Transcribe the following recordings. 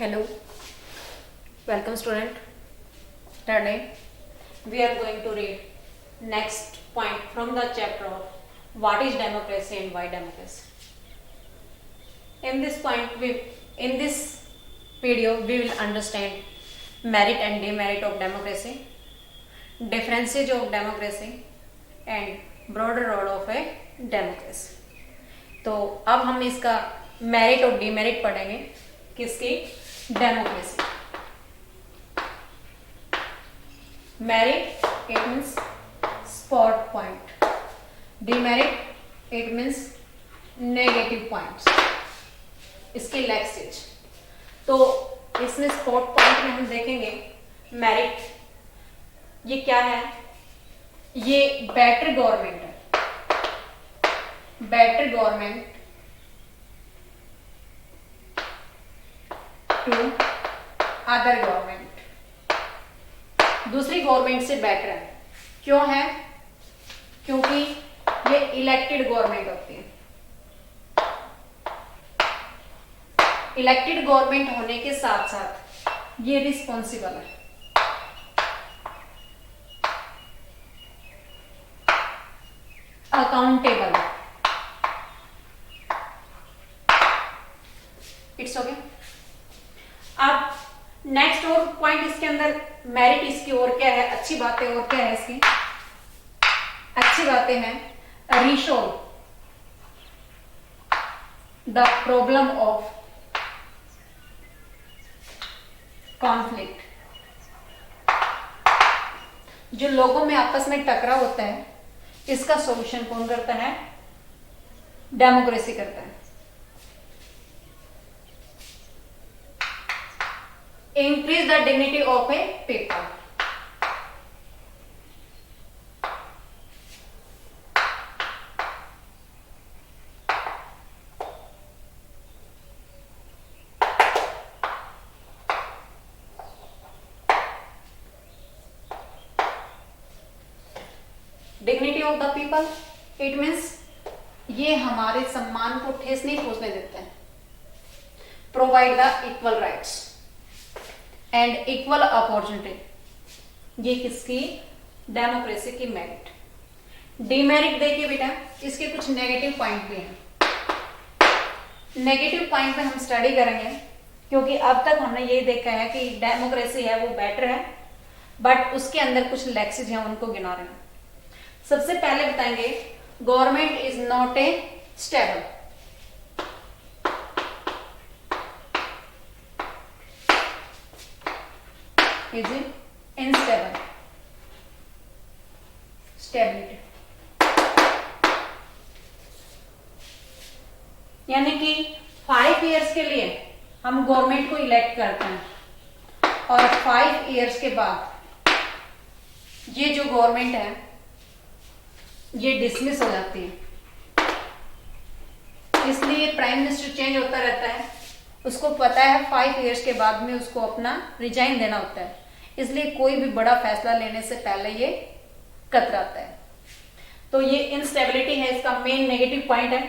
Hello, welcome student. Today we are going to read next point from the chapter of what is democracy and why democracy. In this video we will understand merit and demerit of democracy, differences of democracy and broader role of a democracy. तो अब हम इसका merit और demerit पढ़ेंगे किसकी, democracy. Merit it means spot point, demerit it means negative points, इसके लैक्सेज. तो इसमें स्पॉट पॉइंट में हम देखेंगे मेरिट, ये क्या है, ये बेटर गवर्नमेंट है, better government to other government, दूसरी गवर्नमेंट से बेटर है. क्यों है? क्योंकि ये इलेक्टेड गवर्नमेंट होती है. इलेक्टेड गवर्नमेंट होने के साथ साथ ये रिस्पॉन्सिबल है. अकाउंटेबल. It's okay. अब नेक्स्ट और पॉइंट इसके अंदर मेरिट इसकी और क्या है, अच्छी बातें और क्या है इसकी, अच्छी बातें हैं resolve the problem of conflict. जो लोगों में आपस में टकराव होता है इसका सॉल्यूशन कौन करता है? डेमोक्रेसी करता है. Increase the dignity of A people. Dignity of the people it means ये हमारे सम्मान को ठेस नहीं पहुंचने देता है. Provide the equal rights and equal opportunity, ये किसकी, डेमोक्रेसी की मेरिट. डिमेरिट देखिए बेटा, इसके कुछ नेगेटिव पॉइंट भी हैं. नेगेटिव पॉइंट पे हम स्टडी करेंगे क्योंकि अब तक हमने ये देखा है कि डेमोक्रेसी है वो बेटर है, बट उसके अंदर कुछ लैक्सेज हैं, उनको गिना रहे हैं. सबसे पहले बताएंगे government is not a stable. Is instable. Stability यानी कि 5 इयर्स के लिए हम गवर्नमेंट को इलेक्ट करते हैं और 5 इयर्स के बाद ये जो गवर्नमेंट है ये डिसमिस हो जाती है. इसलिए प्राइम मिनिस्टर चेंज होता रहता है, उसको पता है 5 इयर्स के बाद में उसको अपना रिजाइन देना होता है, इसलिए कोई भी बड़ा फैसला लेने से पहले ये कतराता है. तो ये इनस्टेबिलिटी है, इसका मेन नेगेटिव पॉइंट है.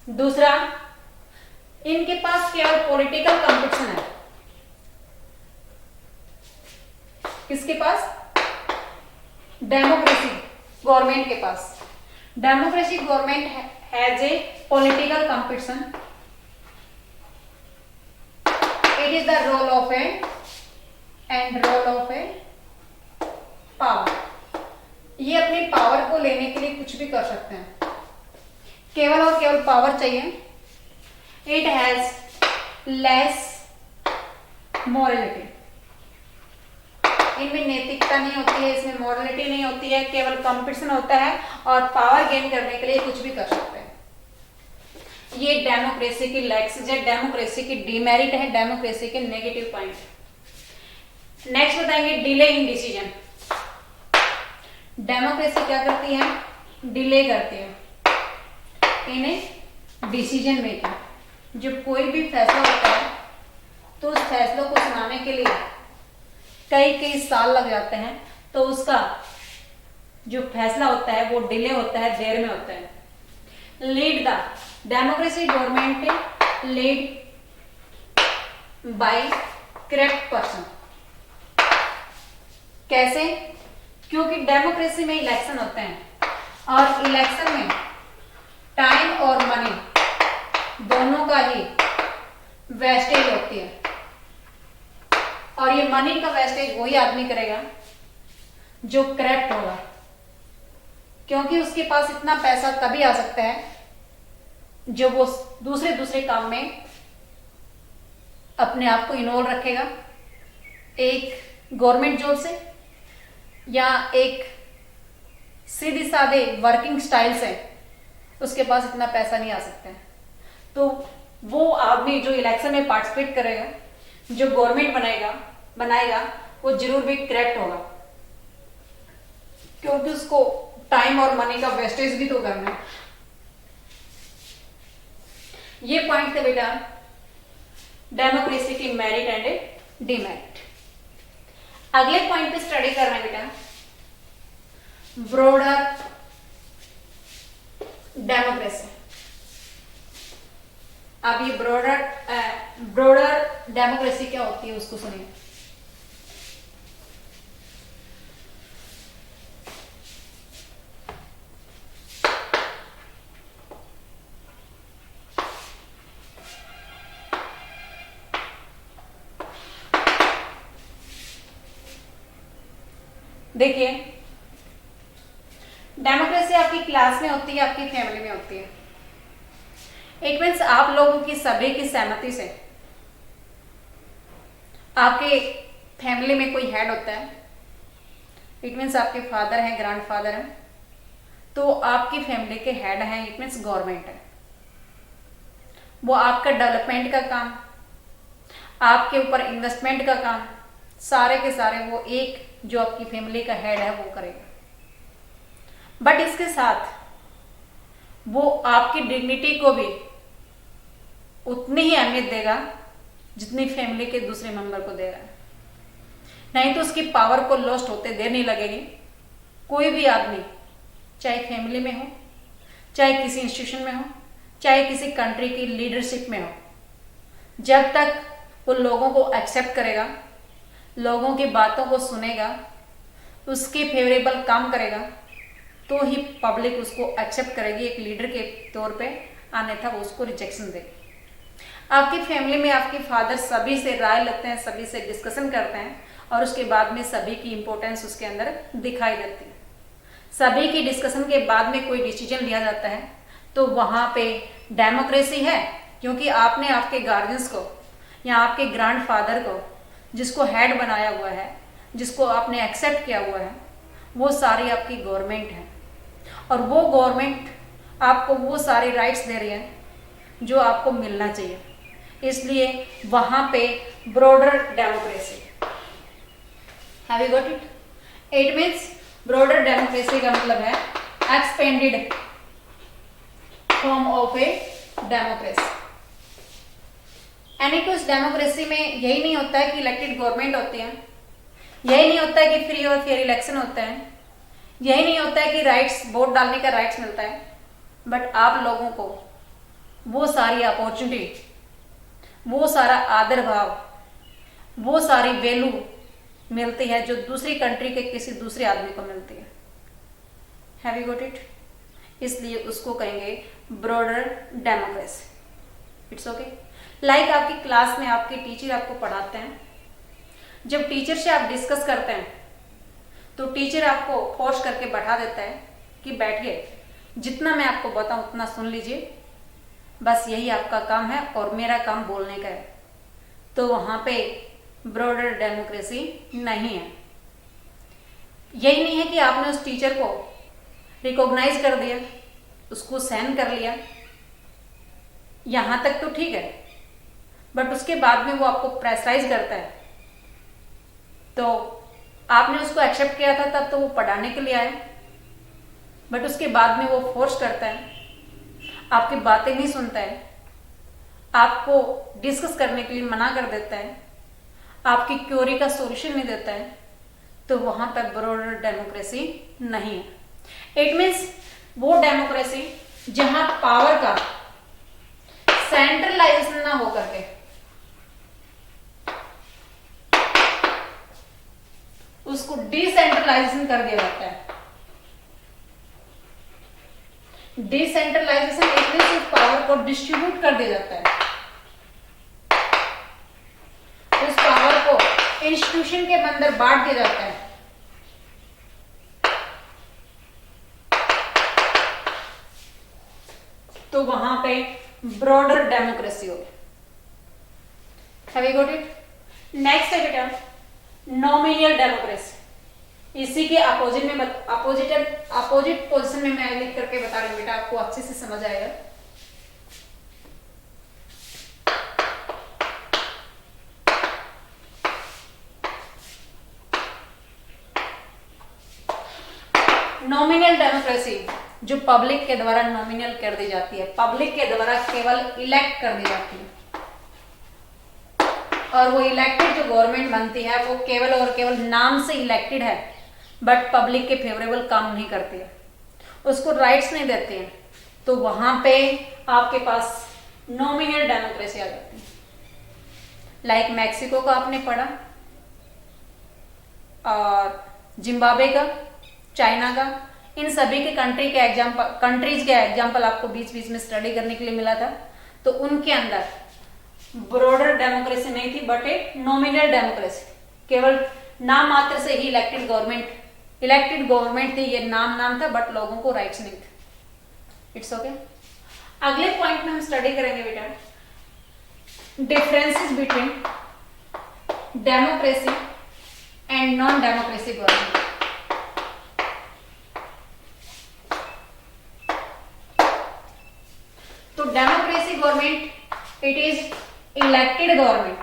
दूसरा, इनके पास केवल पॉलिटिकल कंपटीशन है. किसके पास? डेमोक्रेसी गवर्नमेंट के पास. Democracy government has a political competition. It is the role of a and role of a power. ये अपनी पावर को लेने के लिए कुछ भी कर सकते हैं, केवल और केवल पावर चाहिए. It has less morality. इनमें नैतिकता नहीं होती है, इसमें मोरलिटी नहीं होती है, केवल कंपटीशन होता है और पावर गेन करने के लिए कुछ भी कर सकते हैं. ये डेमोक्रेसी की लैक्सेज है, डेमोक्रेसी की डिमेरिट है, डेमोक्रेसी के नेगेटिव पॉइंट है. नेक्स्ट बताएंगे डिले इन डिसीजन. डेमोक्रेसी क्या करती है? डिले करती है इन डिसीजन मेकिंग. जब कोई भी फैसला होता है तो उस फैसलों को सुनाने के लिए कई साल लग जाते हैं, तो उसका जो फैसला होता है वो डिले होता है, देर में होता है. Lead the democracy government lead by corrupt person. कैसे? क्योंकि डेमोक्रेसी में इलेक्शन होते हैं और इलेक्शन में टाइम और मनी दोनों का ही वेस्टेज होती है, और ये मनी का वेस्टेज वही आदमी करेगा जो करप्ट होगा, क्योंकि उसके पास इतना पैसा तभी आ सकता है जो वो दूसरे काम में अपने आप को इन्वॉल्व रखेगा, एक गवर्नमेंट जॉब से या एक सीधे साधे वर्किंग स्टाइल से उसके पास इतना पैसा नहीं आ सकता है। तो वो आदमी जो इलेक्शन में पार्टिसिपेट करेगा, जो गवर्नमेंट बनाएगा वो जरूर भी करप्ट होगा, क्योंकि उसको टाइम और मनी का वेस्टेज भी तो करना है। ये पॉइंट थे बेटा डेमोक्रेसी की मेरिट एंड डिमेरिट। अगले पॉइंट पे स्टडी कर रहे हैं बेटा ब्रॉडर डेमोक्रेसी। अब ये ब्रॉडर डेमोक्रेसी क्या होती है उसको सुनिए। देखिए, डेमोक्रेसी आपकी क्लास में होती है, आपकी फैमिली में होती है। इट मीन्स आप लोगों की सभी की सहमति से आपके फैमिली में कोई हेड होता है। इट मीन्स आपके फादर हैं, ग्रैंडफादर हैं, तो आपकी फैमिली के हेड हैं। इट मीन्स गवर्नमेंट है। वो आपका डेवलपमेंट का काम, आपके ऊपर इन्वेस्टमेंट का काम, सारे के सारे वो एक जो आपकी फैमिली का हेड है वो करेगा। बट इसके साथ वो आपकी डिग्निटी को भी उतनी ही अहमियत देगा जितनी फैमिली के दूसरे मेंबर को दे रहा है। नहीं तो उसकी पावर को लॉस्ट होते देर नहीं लगेगी। कोई भी आदमी, चाहे फैमिली में हो, चाहे किसी इंस्टीट्यूशन में हो, चाहे किसी कंट्री की लीडरशिप में हो, जब तक वो लोगों को एक्सेप्ट करेगा, लोगों की बातों को सुनेगा, उसके फेवरेबल काम करेगा, तो ही पब्लिक उसको एक्सेप्ट करेगी एक लीडर के तौर पे, अन्यथा वो उसको रिजेक्शन देगी। आपकी फैमिली में आपके फादर सभी से राय लेते हैं, सभी से डिस्कशन करते हैं, और उसके बाद में सभी की इंपॉर्टेंस उसके अंदर दिखाई देती है। सभी की डिस्कशन के बाद में कोई डिसीजन लिया जाता है, तो वहां पे डेमोक्रेसी है, क्योंकि आपने आपके गार्जियंस को या आपके ग्रैंडफादर को, जिसको हेड बनाया हुआ है, जिसको आपने एक्सेप्ट किया हुआ है, वो सारी आपकी गवर्नमेंट है, और वो गवर्नमेंट आपको वो सारी राइट्स दे रही है जो आपको मिलना चाहिए। इसलिए वहां पे broader democracy. Have you got it? It means broader democracy का मतलब है expanded form of a democracy. यानी कि उस डेमोक्रेसी में यही नहीं होता है कि इलेक्टेड गवर्नमेंट होती है, यही नहीं होता है कि फ्री और फेयर इलेक्शन होता है, यही नहीं होता है कि राइट्स, वोट डालने का राइट्स मिलता है, बट आप लोगों को वो सारी अपॉर्चुनिटी, वो सारा आदर भाव, वो सारी वैल्यू मिलती है जो दूसरी कंट्री के किसी दूसरे आदमी को मिलती है। Have you got it? इसलिए उसको कहेंगे broader democracy. It's okay. Like आपकी क्लास में आपके टीचर आपको पढ़ाते हैं, जब टीचर से आप डिस्कस करते हैं तो टीचर आपको फोर्स करके बैठा देता है कि बैठिए, जितना मैं आपको बताऊं उतना सुन लीजिए, बस यही आपका काम है और मेरा काम बोलने का है। तो वहां पे ब्रॉडर डेमोक्रेसी नहीं है। यही नहीं है कि आपने उस टीचर को रिकॉग्नाइज कर दिया, उसको सहन कर लिया, यहां तक तो ठीक है, बट उसके बाद में वो आपको प्रेशराइज करता है। तो आपने उसको एक्सेप्ट किया था तब तो वो पढ़ाने के लिए आए, बट उसके बाद में वो फोर्स करता है, आपकी बातें नहीं सुनता है, आपको डिस्कस करने के लिए मना कर देता है, आपकी क्वेरी का सॉल्यूशन नहीं देता है, तो वहां पर ब्रॉडर डेमोक्रेसी नहीं है। इट मीन्स वो डेमोक्रेसी जहां पावर का सेंट्रलाइजेशन ना होकर के उसको डिसेंट्रलाइजेशन कर दिया जाता है। डिसेंट्रलाइजेशन एक सिर्फ पावर को डिस्ट्रीब्यूट कर दिया जाता है, उस पावर को इंस्टीट्यूशन के अंदर बांट दिया जाता है। तो वहां पे ब्रॉडर डेमोक्रेसी होगी। Have you got it? Next है बेटा नॉमिनल डेमोक्रेसी। इसी के अपोजिट में अपोजिट पोजीशन में मैं लिख करके बता रही हूं बेटा, आपको अच्छे से समझ आएगा। नॉमिनल डेमोक्रेसी जो पब्लिक के द्वारा नॉमिनल कर दी जाती है, पब्लिक के द्वारा केवल इलेक्ट कर दी जाती है, और वो इलेक्टेड जो गवर्नमेंट बनती है वो केवल और केवल नाम से इलेक्टेड है, बट पब्लिक के फेवरेबल काम नहीं करती है, उसको राइट्स नहीं देते हैं। तो वहां पे आपके पास नॉमिनल डेमोक्रेसी आ जाती है। लाइक मैक्सिको का आपने पढ़ा, और जिम्बाब्वे का, चाइना का, इन सभी के कंट्रीज के एग्जाम्पल आपको बीच बीच में स्टडी करने के लिए मिला था। तो उनके अंदर ब्रॉडर डेमोक्रेसी नहीं थी, बट एक नॉमिनल डेमोक्रेसी, केवल नाम मात्र से ही इलेक्टेड गवर्नमेंट थी, ये नाम था, बट लोगों को राइट्स नहीं थे। It's okay. अगले पॉइंट में हम स्टडी करेंगे बेटा differences between democracy and non democracy government. तो democracy government it is elected government,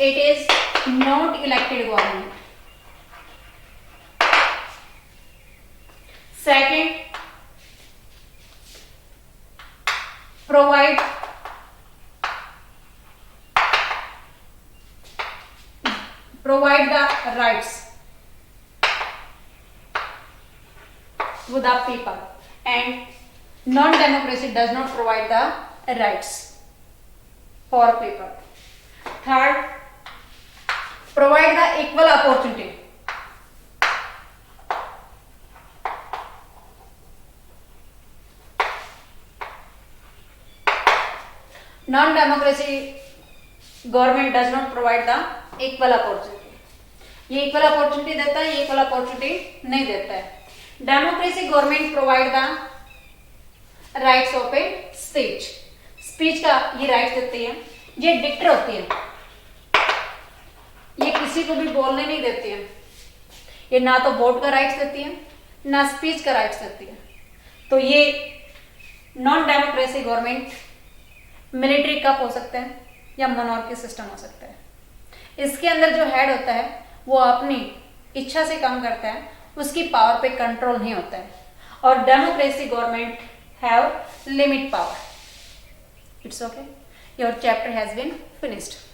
it is not elected government. Second, provide the rights to the people, and non-democracy does not provide the rights for people. Third, provide the equal opportunity. Non-democracy government does not provide the equal opportunity. ये equal opportunity देता है, ये equal opportunity नहीं देता है. Democracy government provide the rights of a speech. Speech का ये rights देती है. ये dictator होती है. ये किसी को भी बोलने नहीं देती है, ये ना तो वोट का राइट्स देती है ना स्पीच का राइट्स देती है। तो ये non democracy government military cup हो सकता है या मोनार्की सिस्टम हो सकता है। इसके अंदर जो हेड होता है वो अपनी इच्छा से काम करता है, उसकी पावर पे कंट्रोल नहीं होता है, और democracy government have limit power. It's okay, your chapter has been finished.